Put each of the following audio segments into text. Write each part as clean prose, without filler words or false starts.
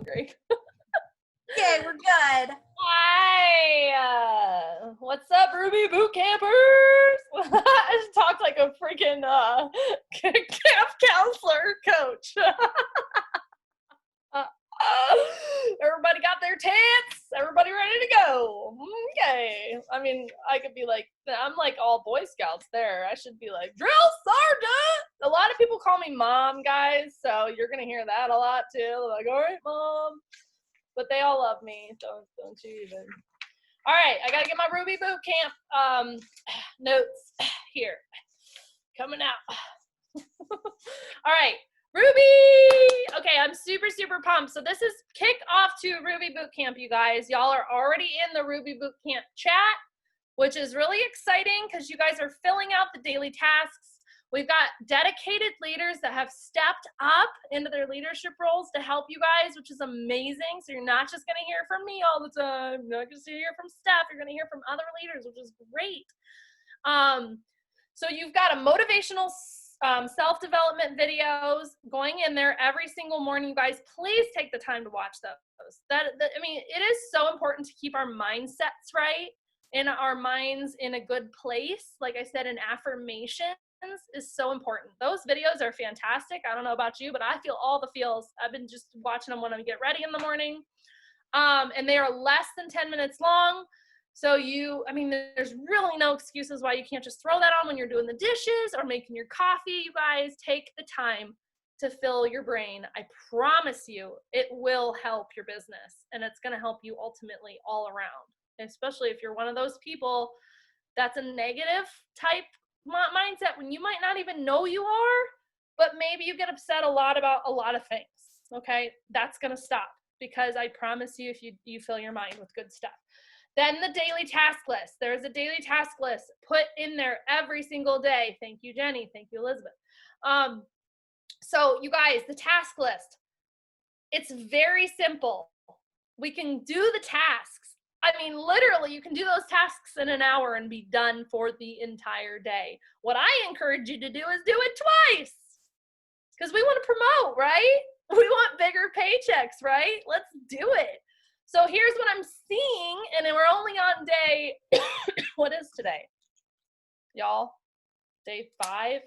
Great. Okay, we're good. Hi. What's up, Ruby boot campers? I just talked like a freaking camp counselor coach. Everybody got their tits. Everybody ready to go. Okay. I mean, I could be like, I'm like all Boy Scouts there. I should be like, drill sergeant. A lot of people call me mom, guys, so you're going to hear that a lot too. They're like, all right, mom. But they all love me. Don't you even. All right, I got to get my Ruby boot camp notes here. Coming out. All right. Ruby! Okay, I'm super, super pumped. So this is kickoff to Ruby Bootcamp, you guys. Y'all are already in the Ruby Bootcamp chat, which is really exciting because you guys are filling out the daily tasks. We've got dedicated leaders that have stepped up into their leadership roles to help you guys, which is amazing. So you're not just going to hear from me all the time. You're not going to hear from Steph. You're going to hear from other leaders, which is great. So you've got a motivational self-development videos going in there every single morning. You guys, please take the time to watch those. I mean, it is so important to keep our mindsets right and our minds in a good place. Like I said, an affirmations is so important. Those videos are fantastic. I don't know about you, but I feel all the feels. I've been just watching them when I get ready in the morning. And they are less than 10 minutes long. So I mean, there's really no excuses why you can't just throw that on when you're doing the dishes or making your coffee. You guys, take the time to fill your brain. I promise you, it will help your business, and it's going to help you ultimately all around, especially if you're one of those people that's a negative type mindset when you might not even know you are, but maybe you get upset a lot about a lot of things. Okay, that's going to stop, because I promise you, if you fill your mind with good stuff. Then the daily task list. There's a daily task list put in there every single day. Thank you, Jenny. Thank you, Elizabeth. So you guys, the task list, it's very simple. We can do the tasks. I mean, literally, you can do those tasks in an hour and be done for the entire day. What I encourage you to do is do it twice, because we want to promote, right? We want bigger paychecks, right? Let's do it. So here's what I'm seeing, and we're only on day, what is today? Y'all, day 5,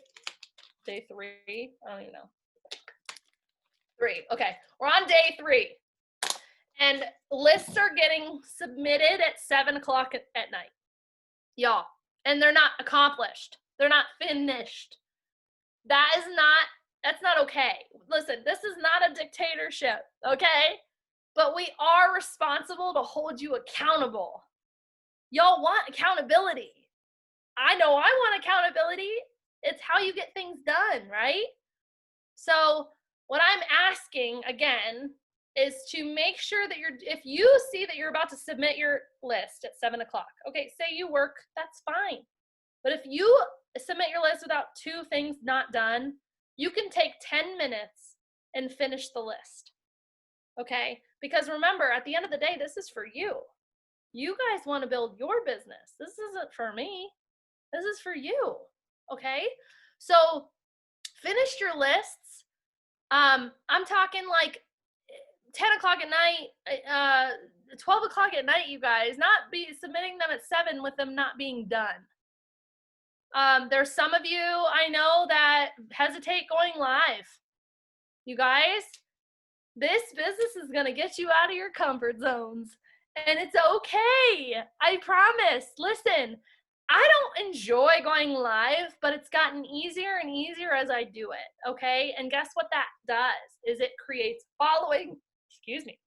day 3, I don't even know. 3, okay, we're on day 3. And lists are getting submitted at 7 o'clock at night, y'all. And they're not accomplished. They're not finished. That's not okay. Listen, this is not a dictatorship, okay? But we are responsible to hold you accountable. Y'all want accountability. I know I want accountability. It's how you get things done, right? So what I'm asking, again, is to make sure that if you see that you're about to submit your list at 7 o'clock, okay, say you work, that's fine. But if you submit your list without 2 things not done, you can take 10 minutes and finish the list. Okay? Because remember, at the end of the day, this is for you. You guys want to build your business. This isn't for me. This is for you. Okay? So finish your lists. I'm talking like 10 o'clock at night, 12 o'clock at night, you guys. Not be submitting them at 7 with them not being done. There's some of you I know that hesitate going live. You guys, this business is going to get you out of your comfort zones, and it's okay. I promise. Listen, I don't enjoy going live, but it's gotten easier and easier as I do it, okay? And guess what that does is it creates following. Excuse me.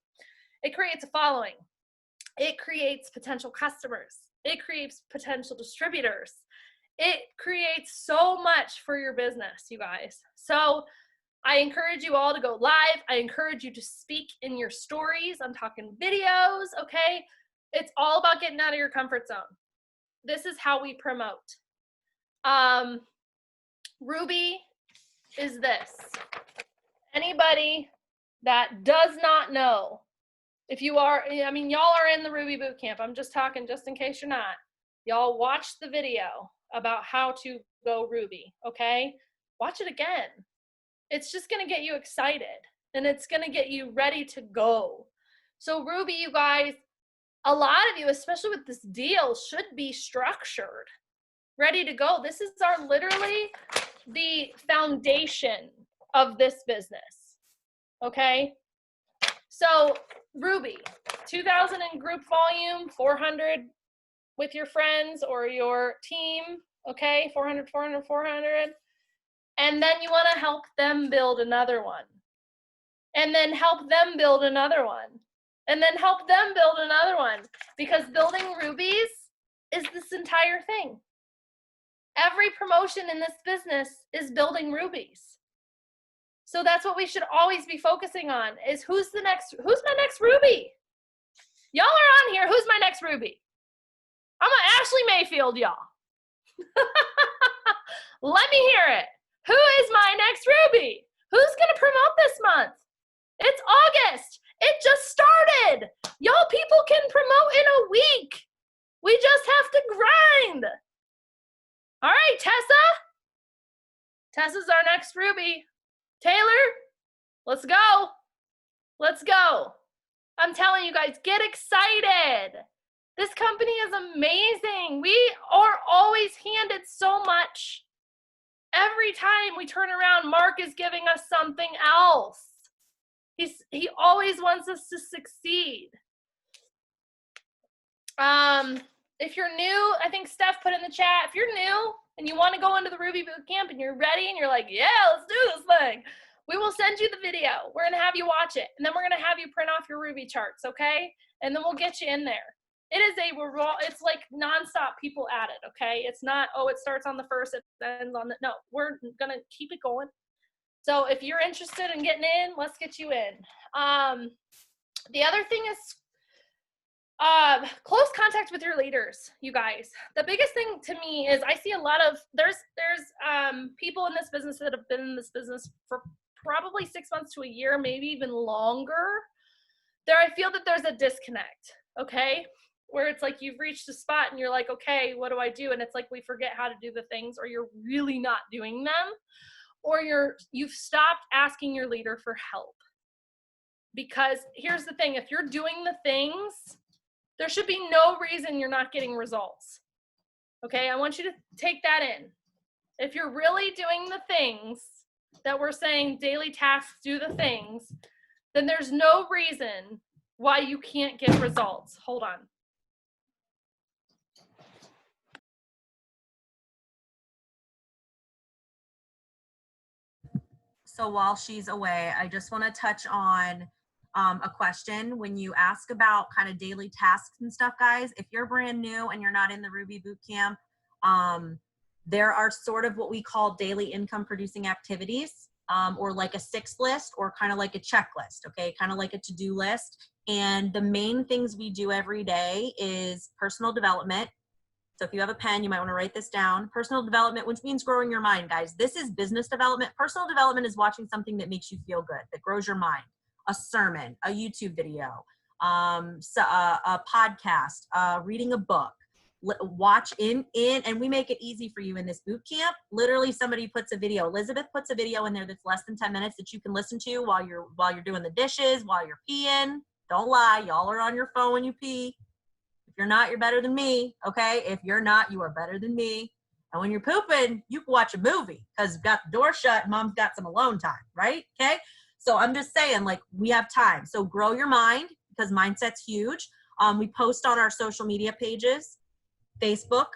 It creates a following. It creates potential customers. It creates potential distributors. It creates so much for your business, you guys. So I encourage you all to go live. I encourage you to speak in your stories. I'm talking videos, okay? It's all about getting out of your comfort zone. This is how we promote. Ruby is this. Anybody that does not know, if you are, I mean, y'all are in the Ruby Bootcamp. I'm just talking just in case you're not. Y'all watch the video about how to go Ruby, okay? Watch it again. It's just going to get you excited. and it's going to get you ready to go. So Ruby, you guys, a lot of you, especially with this deal, should be structured, ready to go. This is our literally the foundation of this business. Okay? So Ruby, 2,000 in group volume, 400 with your friends or your team. Okay? 400, 400, 400. And then you want to help them build another one. And then help them build another one. And then help them build another one. Because building rubies is this entire thing. Every promotion in this business is building rubies. So that's what we should always be focusing on, is who's my next Ruby? Y'all are on here. Who's my next Ruby? I'm an Ashley Mayfield, y'all. Let me hear it. Who is my next Ruby? Who's going to promote this month? It's August. It just started. Y'all people can promote in a week. We just have to grind. All right, Tessa. Tessa's our next Ruby. Taylor, let's go. Let's go. I'm telling you guys, get excited. This company is amazing. We are always handed so much. Every time we turn around, Mark is giving us something else. He always wants us to succeed. If you're new, I think Steph put in the chat, if you're new and you want to go into the Ruby Bootcamp and you're ready and you're like, yeah, let's do this thing, we will send you the video. We're going to have you watch it. And then we're going to have you print off your Ruby charts, okay? And then we'll get you in there. It's like nonstop people at it, okay? It's not, oh, it starts on the first, it ends on the, no, we're going to keep it going. So if you're interested in getting in, let's get you in. The other thing is close contact with your leaders, you guys. The biggest thing to me is I see a lot of, there's people in this business that have been in this business for probably 6 months to a year, maybe even longer. I feel that there's a disconnect, okay? Where it's like you've reached a spot and you're like, okay, what do I do? And it's like we forget how to do the things, or you're really not doing them, or you've stopped asking your leader for help. Because here's the thing, if you're doing the things, there should be no reason you're not getting results. Okay, I want you to take that in. If you're really doing the things that we're saying, daily tasks, do the things, then there's no reason why you can't get results. Hold on. So while she's away, I just want to touch on a question. When you ask about kind of daily tasks and stuff, guys, if you're brand new and you're not in the Ruby Bootcamp, there are sort of what we call daily income producing activities, or like a 6 list, or kind of like a checklist, okay? Kind of like a to-do list. And the main things we do every day is personal development. So if you have a pen, you might want to write this down. Personal development, which means growing your mind, guys. This is business development. Personal development is watching something that makes you feel good, that grows your mind. A sermon, a YouTube video, a podcast, reading a book. Watch in, and we make it easy for you in this boot camp. Literally, somebody puts a video. Elizabeth puts a video in there that's less than 10 minutes that you can listen to while you're doing the dishes, while you're peeing. Don't lie, y'all are on your phone when you pee. If you're not, you're better than me, okay? If you're not, you are better than me. And when you're pooping, you can watch a movie because you've got the door shut and mom's got some alone time, right? Okay? So I'm just saying, like, we have time. So grow your mind, because mindset's huge. We post on our social media pages, Facebook,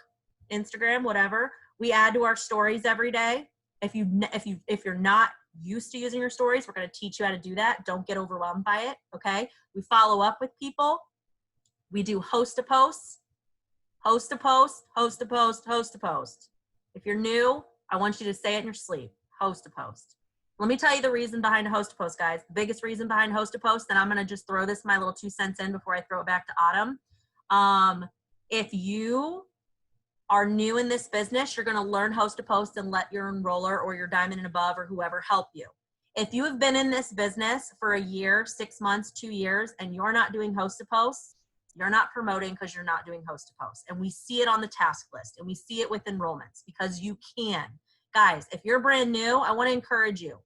Instagram, whatever. We add to our stories every day. If you're not used to using your stories, we're going to teach you how to do that. Don't get overwhelmed by it, okay? We follow up with people. We do host a post, host a post, host a post, host a post. If you're new, I want you to say it in your sleep. Host a post. Let me tell you the reason behind a host a post, guys. The biggest reason behind host a post, and I'm going to just throw this my little 2 cents in before I throw it back to Autumn. If you are new in this business, you're going to learn host a post and let your enroller or your diamond and above or whoever help you. If you have been in this business for a year, 6 months, 2 years, and you're not doing host a posts, you're not promoting because you're not doing host a posts. And we see it on the task list, and we see it with enrollments, because you can. Guys, if you're brand new, I want to encourage you.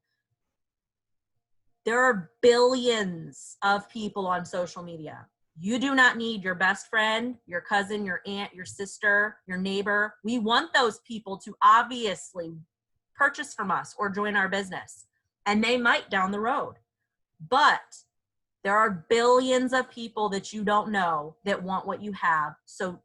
There are billions of people on social media. You do not need your best friend, your cousin, your aunt, your sister, your neighbor. We want those people to obviously purchase from us or join our business, and they might down the road. But there are billions of people that you don't know that want what you have. So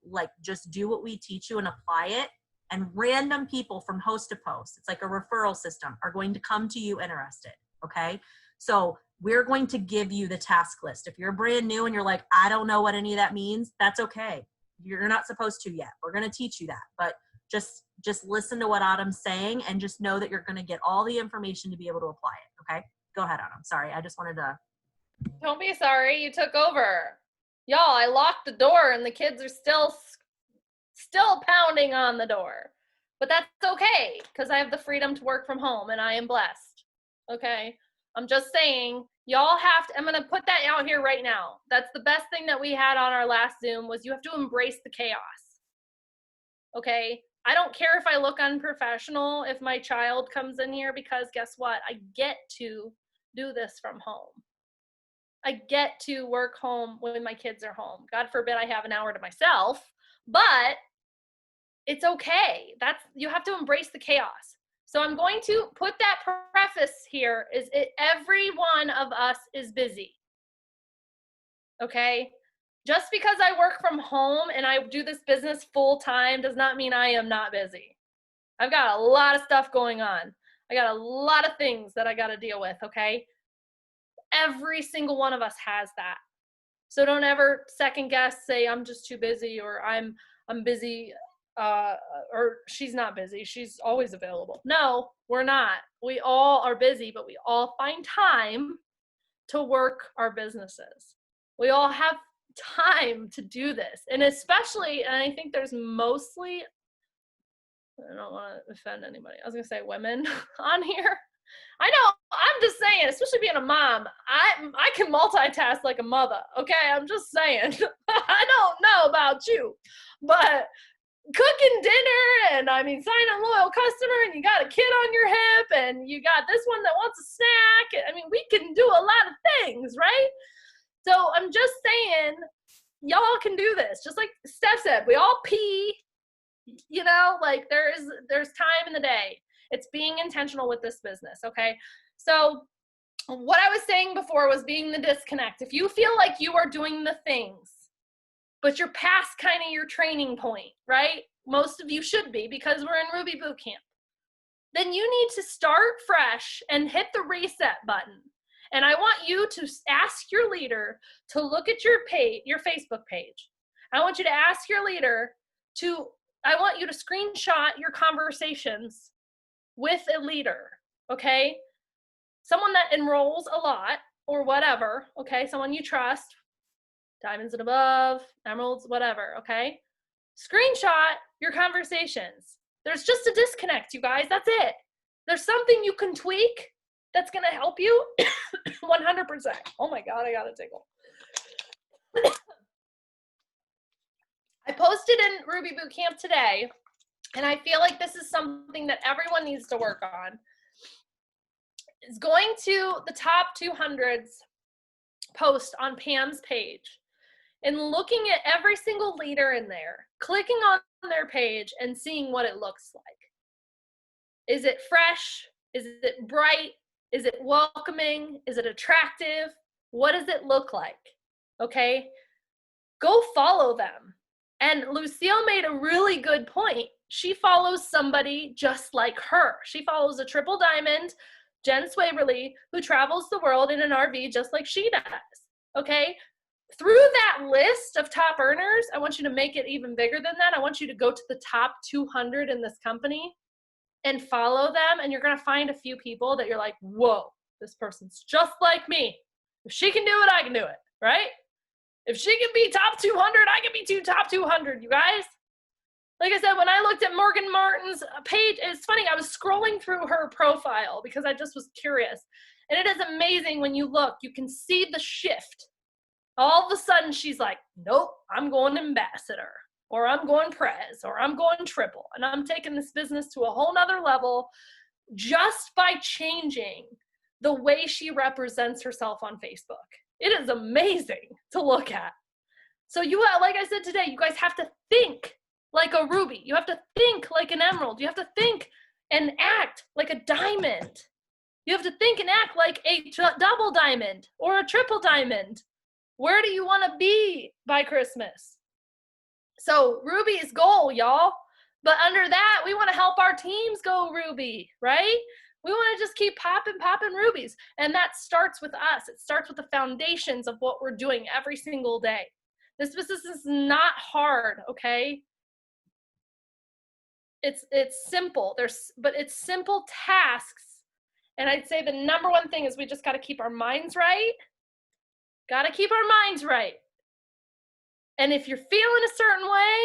like, just do what we teach you and apply it. And random people from host to post, it's like a referral system, are going to come to you interested. Okay. So we're going to give you the task list. If you're brand new and you're like, I don't know what any of that means, that's okay. You're not supposed to yet. We're going to teach you that. But just listen to what Autumn's saying and just know that you're going to get all the information to be able to apply it. Okay. Go ahead, Autumn. Sorry. I just wanted to. Don't be sorry. You took over. Y'all, I locked the door and the kids are still pounding on the door. But that's okay, because I have the freedom to work from home and I am blessed. Okay? I'm just saying, y'all have to, I'm going to put that out here right now. That's the best thing that we had on our last Zoom, was you have to embrace the chaos. Okay? I don't care if I look unprofessional if my child comes in here, because guess what? I get to do this from home. I get to work home when my kids are home. God forbid I have an hour to myself, but it's okay. You have to embrace the chaos. So I'm going to put that preface here, every one of us is busy. Okay? Just because I work from home and I do this business full time does not mean I am not busy. I've got a lot of stuff going on. I got a lot of things that I got to deal with, okay? Every single one of us has that. So don't ever second guess, say I'm just too busy, or I'm busy, or she's not busy, she's always available. No, we're not. We all are busy, but we all find time to work our businesses. We all have time to do this. And especially, and I think there's mostly, I don't want to offend anybody, I was going to say women on here. I know, I'm just saying, especially being a mom, I can multitask like a mother, okay? I'm just saying. I don't know about you, but cooking dinner and, signing a loyal customer, and you got a kid on your hip, and you got this one that wants a snack. We can do a lot of things, right? So I'm just saying, y'all can do this. Just like Steph said, we all pee, there's time in the day. It's being intentional with this business, okay? So what I was saying before was being the disconnect. If you feel like you are doing the things, but you're past kind of your training point, right? Most of you should be, because we're in Ruby Bootcamp. Then you need to start fresh and hit the reset button. And I want you to ask your leader to look at your Facebook page. I want you to ask your leader I want you to screenshot your conversations with a leader, okay? Someone that enrolls a lot or whatever, okay? Someone you trust, diamonds and above, emeralds, whatever, okay? Screenshot your conversations. There's just a disconnect, you guys. That's it. There's something you can tweak that's going to help you 100%. Oh my God, I got a tickle. I posted in Ruby Bootcamp today, and I feel like this is something that everyone needs to work on, is going to the top 200s post on Pam's page and looking at every single leader in there, clicking on their page and seeing what it looks like. Is it fresh? Is it bright? Is it welcoming? Is it attractive? What does it look like? Okay? Go follow them. And Lucille made a really good point. She follows somebody just like her. She follows a triple diamond, Jen Swaverly, who travels the world in an RV just like she does. Okay? Through that list of top earners, I want you to make it even bigger than that. I want you to go to the top 200 in this company and follow them. And you're going to find a few people that you're like, whoa, this person's just like me. If she can do it, I can do it, right? If she can be top 200, I can be top 200, you guys. Like I said, when I looked at Morgan Martin's page, it's funny, I was scrolling through her profile because I just was curious. And it is amazing when you look, you can see the shift. All of a sudden, she's like, nope, I'm going ambassador, or I'm going prez, or I'm going triple. And I'm taking this business to a whole nother level just by changing the way she represents herself on Facebook. It is amazing to look at. So you, like I said today, you guys have to think like a ruby. You have to think like an emerald. You have to think and act like a diamond. You have to think and act like a double diamond or a triple diamond. Where do you want to be by Christmas? So Ruby's goal, y'all. But under that, we want to help our teams go Ruby, right? We want to just keep popping rubies. And that starts with us. It starts with the foundations of what we're doing every single day. This business is not hard, okay? It's simple. But it's simple tasks. And I'd say the number one thing is we just got to keep our minds right. Got to keep our minds right. And if you're feeling a certain way,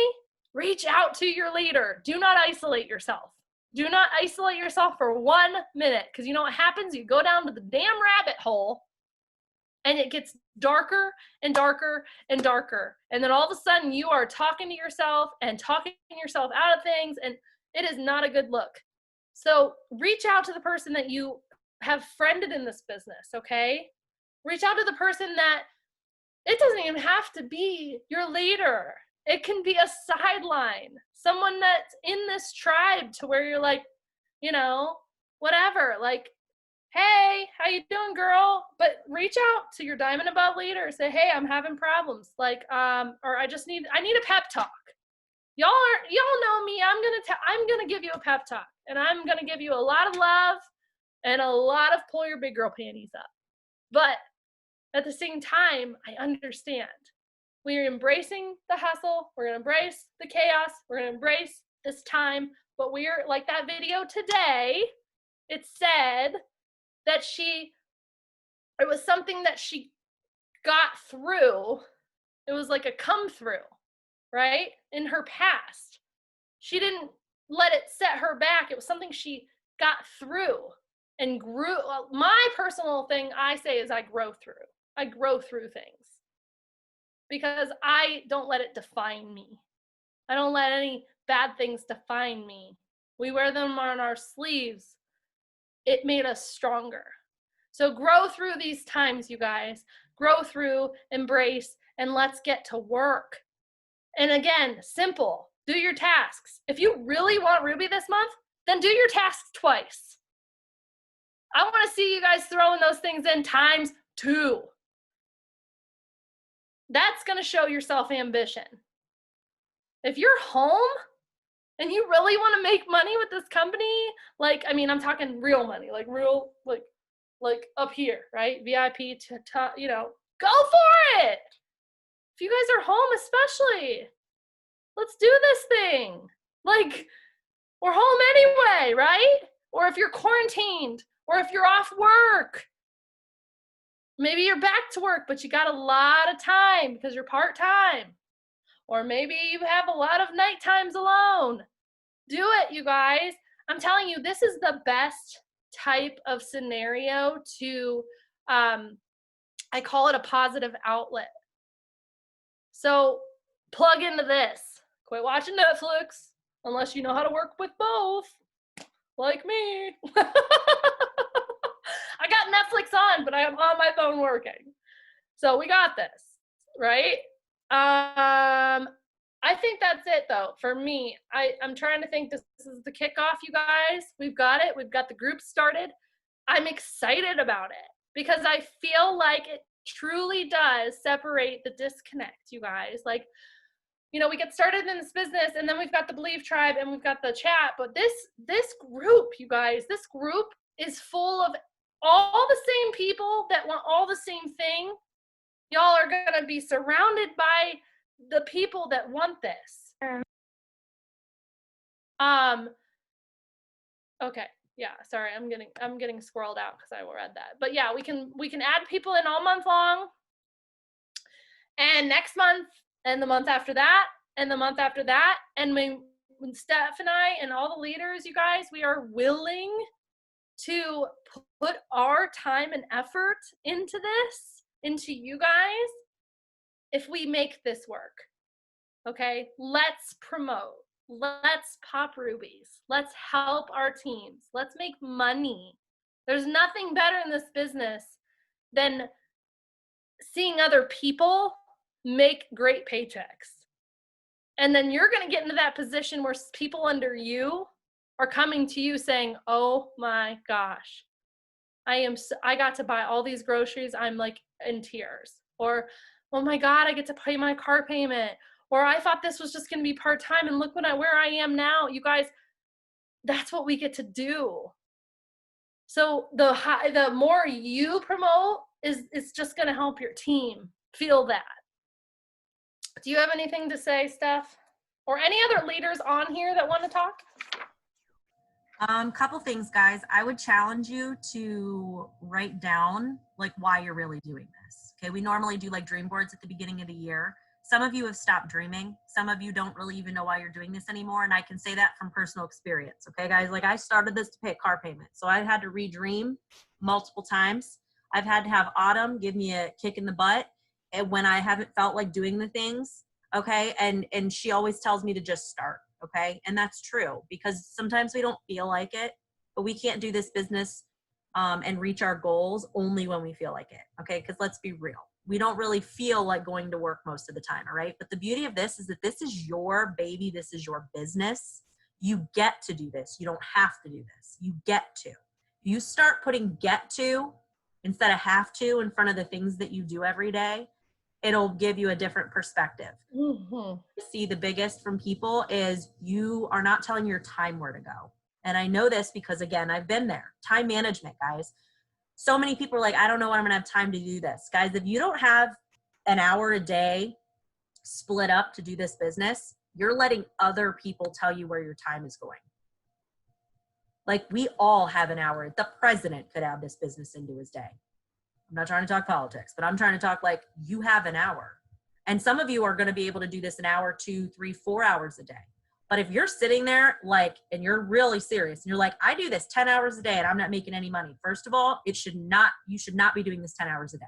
reach out to your leader. Do not isolate yourself. Do not isolate yourself for 1 minute, because you know what happens? You go down to the damn rabbit hole and it gets darker and darker and darker. And then all of a sudden you are talking to yourself and talking yourself out of things, and it is not a good look. So reach out to the person that you have friended in this business, okay? Reach out to the person that, it doesn't even have to be your leader. It can be a sideline, someone that's in this tribe to where you're like, you know, whatever, like, hey, how you doing, girl? But reach out to your diamond above leader. Say, hey, I'm having problems. Like, or I need a pep talk. Y'all know me. I'm gonna give you a pep talk, and I'm gonna give you a lot of love and a lot of pull your big girl panties up. But at the same time, I understand. We're embracing the hustle. We're gonna embrace the chaos. We're gonna embrace this time. But we're, like that video today, it said that it was something that she got through. It was like a come through, right? In her past. She didn't let it set her back. It was something she got through and grew. Well, my personal thing I say is I grow through. I grow through things because I don't let it define me. I don't let any bad things define me. We wear them on our sleeves. It made us stronger. So grow through these times, you guys. Grow through, embrace, and let's get to work. And again, simple. Do your tasks. If you really want Ruby this month, then do your tasks twice. I want to see you guys throwing those things in times 2. That's going to show your self-ambition. If you're home and you really want to make money with this company, like, I mean, I'm talking real money, like real, like up here, right? VIP to top, you know, go for it. If you guys are home, especially, let's do this thing. Like, we're home anyway, right? Or if you're quarantined, or if you're off work, maybe you're back to work, but you got a lot of time because you're part-time. Or maybe you have a lot of night times alone. Do it, you guys. I'm telling you, this is the best type of scenario to, I call it a positive outlet. So plug into this. Quit watching Netflix unless you know how to work with both, like me. I got Netflix on, but I am on my phone working. So we got this, right? I think that's it though. For me, I'm trying to think, this is the kickoff, you guys. We've got it. We've got the group started. I'm excited about it because I feel like it truly does separate the disconnect, you guys. Like, you know, we get started in this business and then we've got the Believe Tribe and we've got the chat, but this group, you guys, this group is full of all the same people that want all the same thing. Y'all are going to be surrounded by the people that want this. Okay. Yeah, sorry. I'm getting squirreled out because I read that. But yeah, we can add people in all month long. And next month and the month after that and the month after that, and when Steph and I and all the leaders, you guys, we are willing to put our time and effort into this, into you guys, if we make this work. Okay, let's promote. Let's pop rubies. Let's help our teams. Let's make money. There's nothing better in this business than seeing other people make great paychecks. And then you're going to get into that position where people under you are coming to you saying, oh my gosh, I got to buy all these groceries. I'm like in tears. Or, oh my God, I get to pay my car payment. Or I thought this was just going to be part-time and look where I am now. You guys, that's what we get to do. So the more you promote is just going to help your team feel that. Do you have anything to say, Steph? Or any other leaders on here that want to talk? Couple things, guys. I would challenge you to write down like why you're really doing this. Okay, we normally do like dream boards at the beginning of the year. Some of you have stopped dreaming. Some of you don't really even know why you're doing this anymore. And I can say that from personal experience. Okay, guys, like I started this to pay a car payment. So I had to re-dream multiple times. I've had to have Autumn give me a kick in the butt and when I haven't felt like doing the things. Okay, and she always tells me to just start. Okay, and that's true because sometimes we don't feel like it, but we can't do this business and reach our goals only when we feel like it. Okay, because let's be real. We don't really feel like going to work most of the time, all right? But the beauty of this is that this is your baby. This is your business. You get to do this. You don't have to do this. You get to. You start putting get to instead of have to in front of the things that you do every day, it'll give you a different perspective. Mm-hmm. See the biggest from people is you are not telling your time where to go. And I know this because, again, I've been there. Time management, guys. So many people are like, I don't know when I'm going to have time to do this. Guys, if you don't have an hour a day split up to do this business, you're letting other people tell you where your time is going. Like we all have an hour. The president could have this business into his day. I'm not trying to talk politics, but I'm trying to talk like you have an hour. And some of you are going to be able to do this an hour, 2, 3, 4 hours a day. But if you're sitting there like, and you're really serious and you're like, I do this 10 hours a day and I'm not making any money. First of all, you should not be doing this 10 hours a day.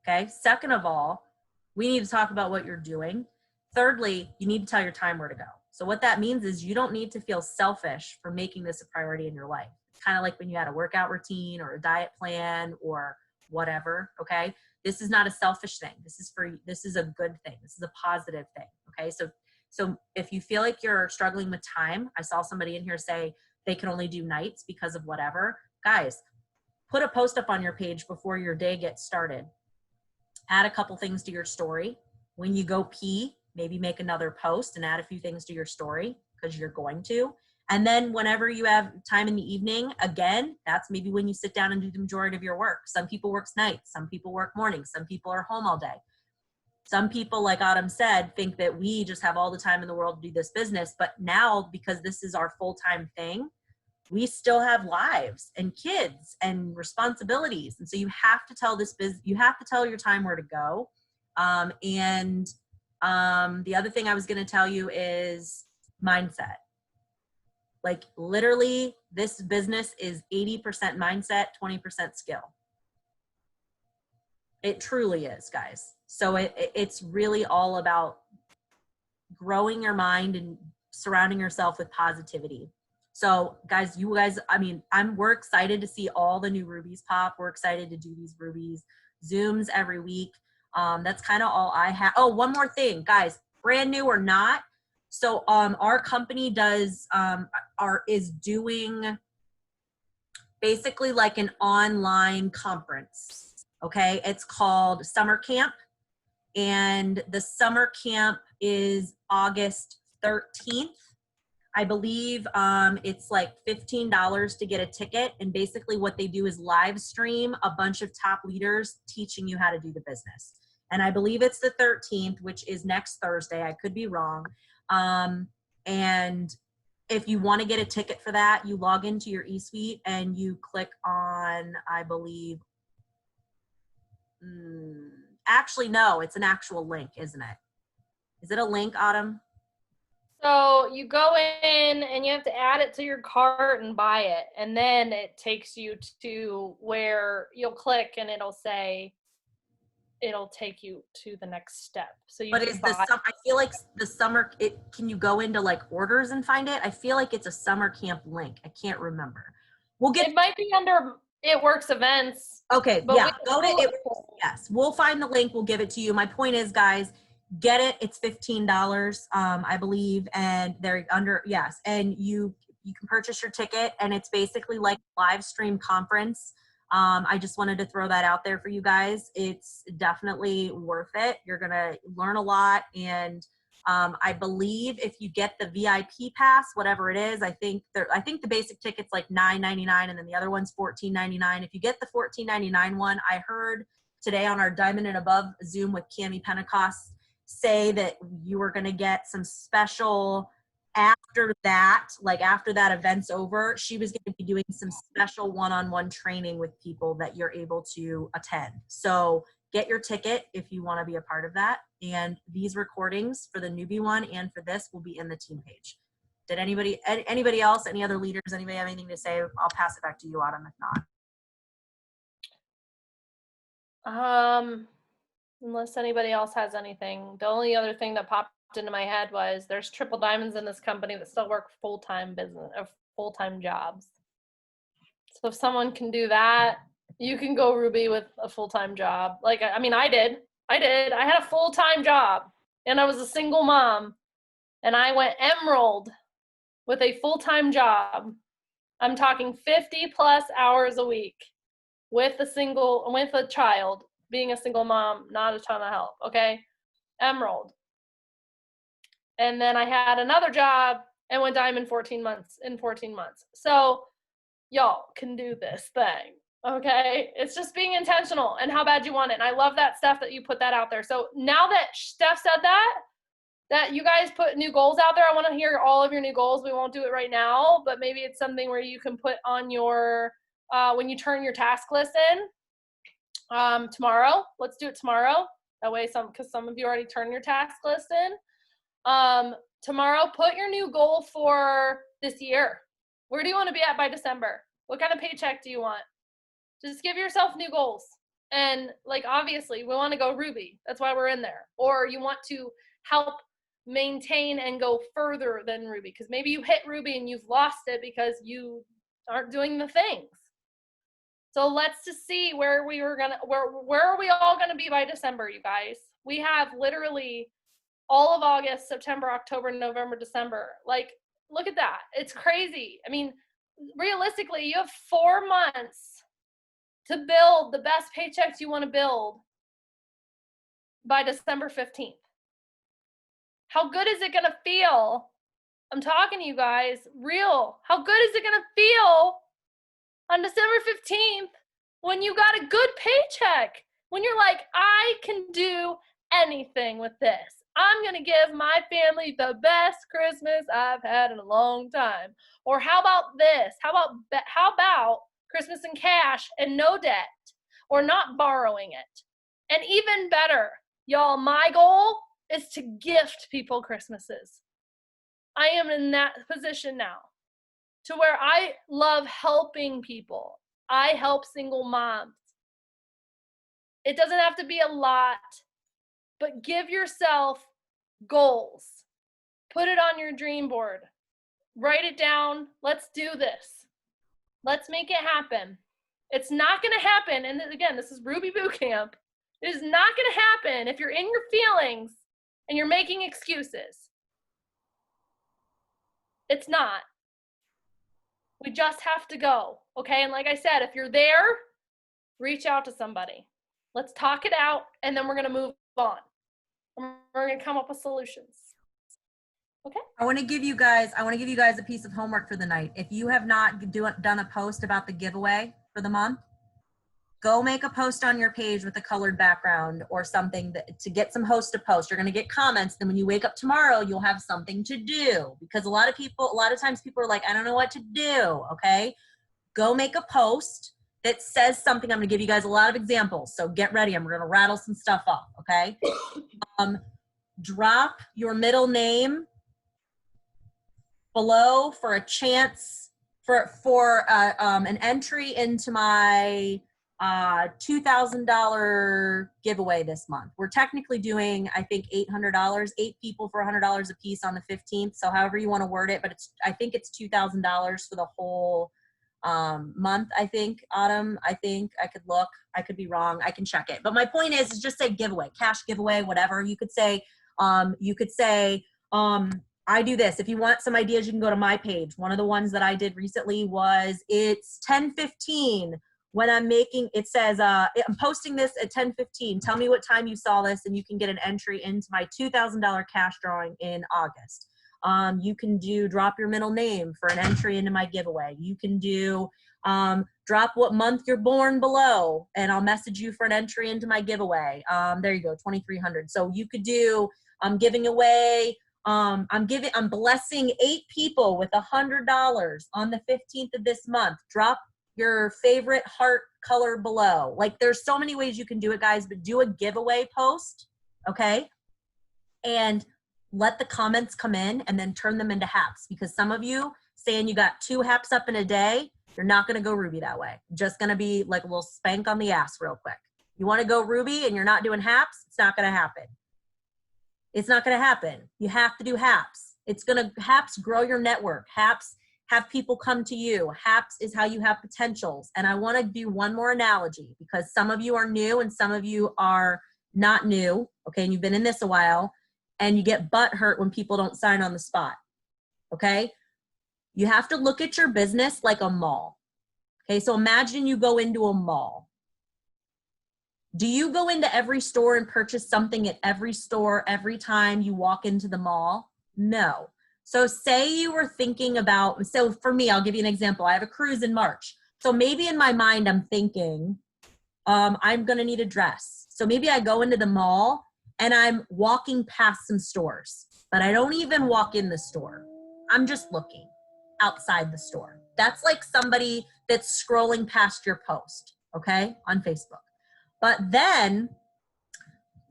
Okay. Second of all, we need to talk about what you're doing. Thirdly, you need to tell your time where to go. So what that means is you don't need to feel selfish for making this a priority in your life. It's kind of like when you had a workout routine or a diet plan or whatever. Okay. This is not a selfish thing. This is a good thing. This is a positive thing. Okay. So if you feel like you're struggling with time, I saw somebody in here say they can only do nights because of whatever. Guys, put a post up on your page before your day gets started. Add a couple things to your story. When you go pee, maybe make another post and add a few things to your story because you're going to. And then whenever you have time in the evening, again, that's maybe when you sit down and do the majority of your work. Some people work nights, some people work mornings, some people are home all day. Some people, like Autumn said, think that we just have all the time in the world to do this business. But now, because this is our full-time thing, we still have lives and kids and responsibilities. And so you have to tell you have to tell your time where to go. The other thing I was going to tell you is mindset. Like literally this business is 80% mindset, 20% skill. It truly is, guys. So it's really all about growing your mind and surrounding yourself with positivity. So guys, we're excited to see all the new rubies pop. We're excited to do these rubies Zooms every week. That's kind of all I have. Oh, one more thing, guys, brand new or not. So our company is doing basically like an online conference. Okay, it's called Summer Camp, and the summer camp is August 13th. I believe it's like $15 to get a ticket, and basically what they do is live stream a bunch of top leaders teaching you how to do the business. And I believe it's the 13th, which is next Thursday. I could be wrong. And if you want to get a ticket for that, you log into your eSuite and you click on, I believe, actually, no, it's an actual link, isn't it? Is it a link, Autumn? So you go in and you have to add it to your cart and buy it. And then it takes you to where you'll click and it'll take you to the next step. So you But is this, I feel like the summer, can you go into like orders and find it? I feel like it's a summer camp link. I can't remember. We'll get it might be under It Works events. Okay, But yeah, go to it. Yes, we'll find the link. We'll give it to you. My point is, guys, get it. It's $15, I believe, and they're under, yes, and you can purchase your ticket, and it's basically like a live stream conference. I just wanted to throw that out there for you guys. It's definitely worth it. You're gonna learn a lot, and I believe if you get the VIP pass, whatever it is, I think the basic ticket's like $9.99, and then the other one's $14.99. If you get the $14.99 one, I heard today on our Diamond and Above Zoom with Cami Pentecost say that you were going to get some special after that, like after that event's over, she was going to be doing some special one-on-one training with people that you're able to attend. So get your ticket if you want to be a part of that. And these recordings for the newbie one and for this will be in the team page. Did anybody else, any other leaders, anybody have anything to say? I'll pass it back to you, Autumn, if not. Unless anybody else has anything. The only other thing that popped into my head was there's triple diamonds in this company that still work full-time jobs. So if someone can do that, you can go Ruby with a full-time job. Like, I mean, I did. I had a full-time job and I was a single mom and I went emerald with a full-time job. I'm talking 50 plus hours a week with a child, being a single mom, not a ton of help. Okay. Emerald. And then I had another job and went diamond 14 months. So y'all can do this thing. Okay. It's just being intentional and how bad you want it. And I love that, Steph, that you put that out there. So now that Steph said that you guys put new goals out there, I want to hear all of your new goals. We won't do it right now, but maybe it's something where you can put on your, when you turn your task list in tomorrow. Let's do it tomorrow. That way because some of you already turned your task list in. Tomorrow, put your new goal for this year. Where do you want to be at by December? What kind of paycheck do you want? Just give yourself new goals. And like, obviously, we want to go Ruby. That's why we're in there. Or you want to help maintain and go further than Ruby. Because maybe you hit Ruby and you've lost it because you aren't doing the things. So let's just see where are we all gonna be by December, you guys. We have literally all of August, September, October, November, December. Like, look at that. It's crazy. I mean, realistically, you have 4 months to build the best paychecks you want to build by December 15th. How good is it going to feel? I'm talking to you guys, real. How good is it going to feel on December 15th when you got a good paycheck? When you're like, I can do anything with this. I'm going to give my family the best Christmas I've had in a long time. Or how about this? How about Christmas in cash and no debt, or not borrowing it? And even better, y'all, my goal is to gift people Christmases. I am in that position now to where I love helping people. I help single moms. It doesn't have to be a lot, but give yourself goals. Put it on your dream board. Write it down. Let's do this. Let's make it happen. It's not going to happen. And again, this is Ruby Bootcamp. It is not going to happen if you're in your feelings and you're making excuses. It's not. We just have to go. Okay. And like I said, if you're there, reach out to somebody. Let's talk it out. And then we're going to move on. We're going to come up with solutions. Okay. I want to give you guys a piece of homework for the night. If you have not done a post about the giveaway for the month, go make a post on your page with a colored background or something to get some hosts to post. You're going to get comments. Then when you wake up tomorrow, you'll have something to do, because a lot of times people are like, I don't know what to do. Okay. Go make a post that says something. I'm going to give you guys a lot of examples. So get ready. I'm going to rattle some stuff off. Okay. Drop your middle name below for a chance for an entry into my $2,000 giveaway this month. We're technically doing, I think, $800, 8 people for $100 a piece on the 15th. So however you want to word it, but I think it's $2,000 for the whole month, I think. Autumn, I think. I could look. I could be wrong. I can check it. But my point is just say giveaway, cash giveaway, whatever. You could say, I do this. If you want some ideas, you can go to my page. One of the ones that I did recently was it's 10:15 when I'm making, it says, I'm posting this at 10:15. Tell me what time you saw this and you can get an entry into my $2,000 cash drawing in August. You can do drop your middle name for an entry into my giveaway. You can do drop what month you're born below and I'll message you for an entry into my giveaway. There you go, 2,300. So you could do, I'm giving away, I'm blessing 8 people with $100 on the 15th of this month. Drop your favorite heart color below. Like there's so many ways you can do it, guys, but do a giveaway post, okay? And let the comments come in and then turn them into haps, because some of you saying you got 2 haps up in a day, you're not going to go Ruby that way. Just going to be like a little spank on the ass real quick. You want to go Ruby and you're not doing haps, it's not going to happen. It's not going to happen. You have to do haps. Haps grow your network. Haps have people come to you. Haps is how you have potentials. And I want to do one more analogy because some of you are new and some of you are not new. Okay. And you've been in this a while and you get butt hurt when people don't sign on the spot. Okay. You have to look at your business like a mall. Okay. So imagine you go into a mall. Do you go into every store and purchase something at every store every time you walk into the mall? No. So say you were thinking about, so for me, I'll give you an example. I have a cruise in March. So maybe in my mind, I'm thinking, I'm going to need a dress. So maybe I go into the mall and I'm walking past some stores, but I don't even walk in the store. I'm just looking outside the store. That's like somebody that's scrolling past your post, okay, on Facebook. But then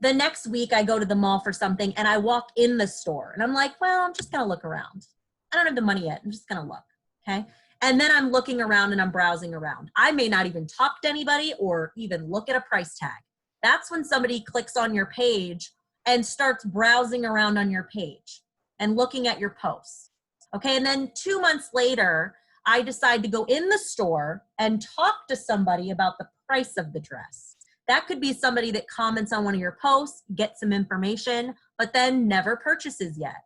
the next week I go to the mall for something and I walk in the store and I'm like, well, I'm just going to look around. I don't have the money yet. I'm just going to look. Okay. And then I'm looking around and I'm browsing around. I may not even talk to anybody or even look at a price tag. That's when somebody clicks on your page and starts browsing around on your page and looking at your posts. Okay. And then 2 months later, I decide to go in the store and talk to somebody about the price of the dress. That could be somebody that comments on one of your posts, gets some information, but then never purchases yet.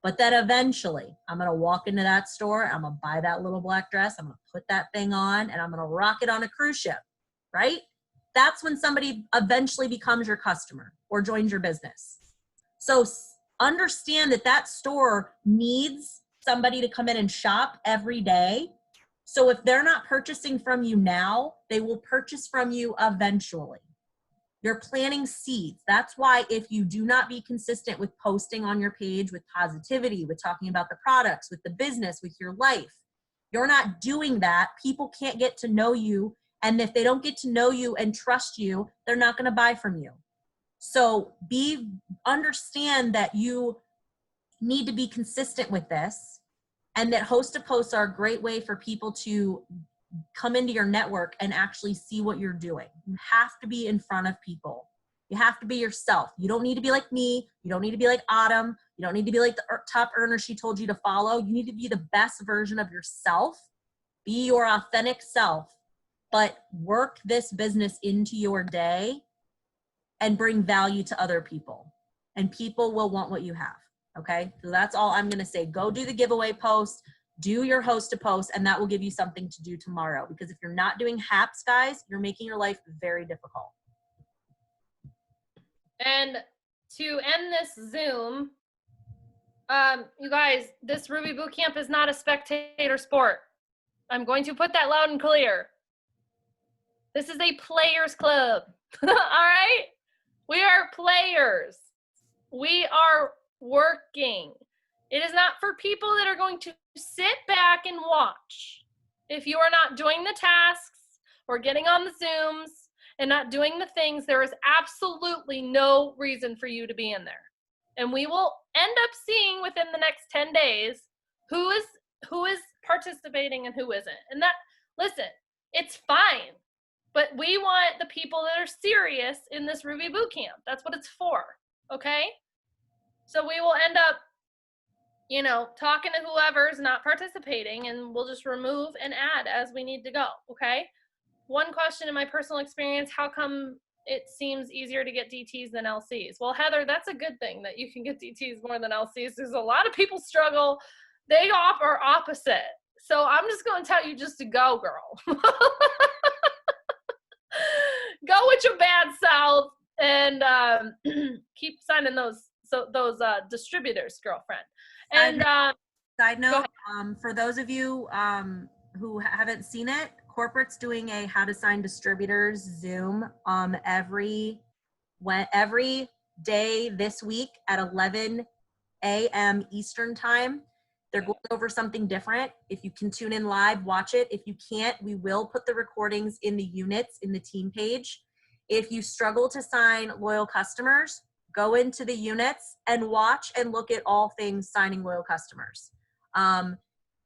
But then eventually, I'm going to walk into that store, I'm going to buy that little black dress, I'm going to put that thing on, and I'm going to rock it on a cruise ship, right? That's when somebody eventually becomes your customer or joins your business. So understand that that store needs somebody to come in and shop every day. So if they're not purchasing from you now, they will purchase from you eventually. You're planting seeds. That's why if you do not be consistent with posting on your page with positivity, with talking about the products, with the business, with your life, you're not doing that. People can't get to know you. And if they don't get to know you and trust you, they're not going to buy from you. So understand that you need to be consistent with this. And that host to posts are a great way for people to come into your network and actually see what you're doing. You have to be in front of people. You have to be yourself. You don't need to be like me. You don't need to be like Autumn. You don't need to be like the top earner she told you to follow. You need to be the best version of yourself. Be your authentic self, but work this business into your day and bring value to other people. And people will want what you have. Okay, so that's all I'm going to say. Go do the giveaway post, do your host to post, and that will give you something to do tomorrow. Because if you're not doing haps, guys, you're making your life very difficult. And to end this Zoom, you guys, this Ruby Bootcamp is not a spectator sport. I'm going to put that loud and clear. This is a players club. All right? We are players. We are working. It is not for people that are going to sit back and watch. If you are not doing the tasks or getting on the Zooms and not doing the things, there is absolutely no reason for you to be in there. And we will end up seeing within the next 10 days who is participating and who isn't. And that, listen, it's fine. But we want the people that are serious in this Ruby Bootcamp. That's what it's for, okay? So we will end up talking to whoever's not participating, and we'll just remove and add as we need to go, okay? One question in my personal experience, how come it seems easier to get DTs than LCs? Well, Heather, that's a good thing that you can get DTs more than LCs. There's a lot of people struggle. They are opposite. So I'm just going to tell you just to go, girl. Go with your bad self and keep signing those distributors, girlfriend. And side note, for those of you who haven't seen it, corporate's doing a how to sign distributors Zoom every day this week at 11 a.m. Eastern time. They're going over something different. If you can tune in live, watch it. If you can't, we will put the recordings in the units in the team page. If you struggle to sign loyal customers, go into the units and watch and look at all things signing loyal customers.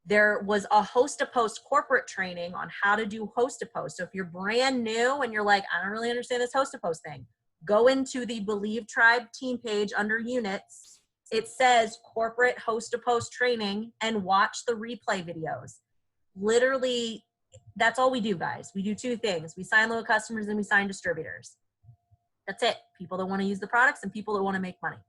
There was a host to post corporate training on how to do host to post. So if you're brand new and you're like, I don't really understand this host to post thing, go into the Believe Tribe team page under units. It says corporate host to post training and watch the replay videos. Literally, that's all we do, guys. We do two things. We sign loyal customers and we sign distributors. That's it. People that want to use the products and people that want to make money.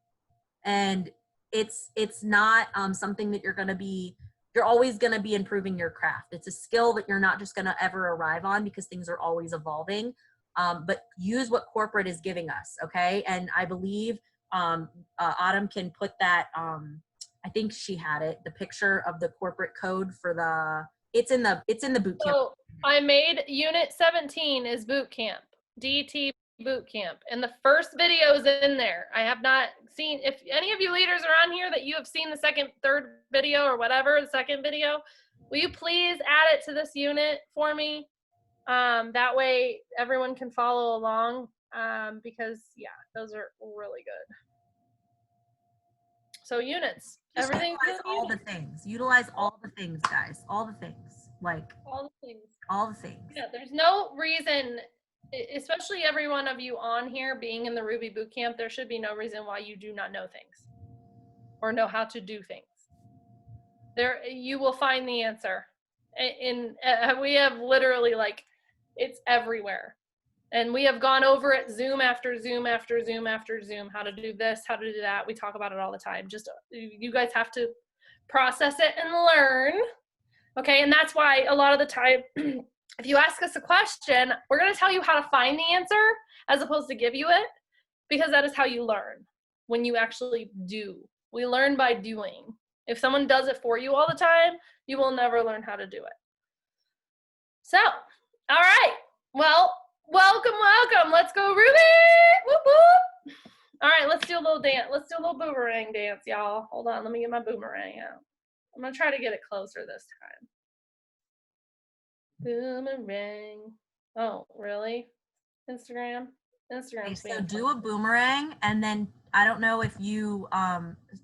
And it's not something that you're always going to be improving your craft. It's a skill that you're not just going to ever arrive on because things are always evolving. But use what corporate is giving us. Okay. And I believe Autumn can put that, I think she had it, the picture of the corporate code for it's in the boot camp. So I made unit 17 is boot camp, DT boot camp, and the first video is in there. I have not seen, if any of you leaders are on here that you have seen the third video or whatever, the second video, will you please add it to this unit for me? That way everyone can follow along, because yeah, those are really good. So units, everything. Utilize all the things. Utilize all the things, guys. All the things. Like all the things. All the things. Yeah, there's no reason, especially every one of you on here being in the Ruby Bootcamp, there should be no reason why you do not know things or know how to do things. There, you will find the answer. We have literally, like, it's everywhere. And we have gone over it Zoom after Zoom after Zoom after Zoom, how to do this, how to do that. We talk about it all the time. Just, you guys have to process it and learn. Okay, and that's why a lot of the time, if you ask us a question, we're going to tell you how to find the answer as opposed to give you it, because that is how you learn, when you actually do. We learn by doing. If someone does it for you all the time, you will never learn how to do it. So, all right. Well, welcome. Let's go, Ruby. Whoop, whoop. All right, let's do a little dance. Let's do a little boomerang dance, y'all. Hold on, let me get my boomerang out. I'm going to try to get it closer this time. Boomerang. Oh, really? Instagram? Okay, so do a boomerang, and then I don't know if you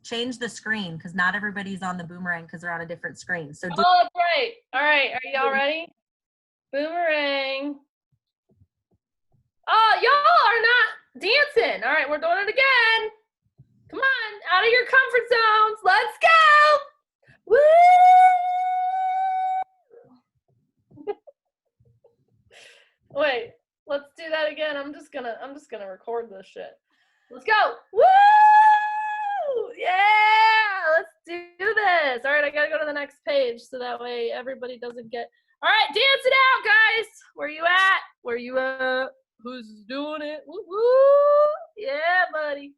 change the screen, because not everybody's on the boomerang because they're on a different screen. So oh, that's right. All right, are y'all ready? Boomerang. Oh, y'all are not dancing. All right, we're doing it again. Come on, out of your comfort zones. Let's go. Woo! Wait, let's do that again. I'm just gonna record this shit. Let's go. Woo! Yeah, let's do this. All right, I gotta go to the next page so that way everybody doesn't get. All right, dance it out, guys. Where you at? Where you at? Who's doing it? Woo woo! Yeah, buddy.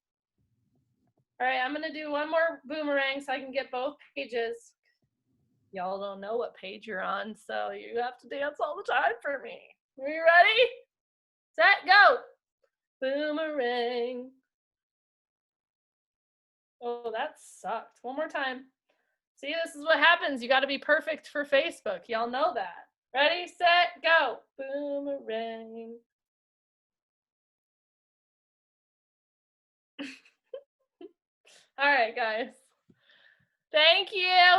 All right, I'm gonna do one more boomerang so I can get both pages. Y'all don't know what page you're on, so you have to dance all the time for me. Are you ready? Set, go. Boomerang. Oh, that sucked. One more time. See, this is what happens. You got to be perfect for Facebook. Y'all know that. Ready, set, go. Boomerang. All right, guys. Thank you.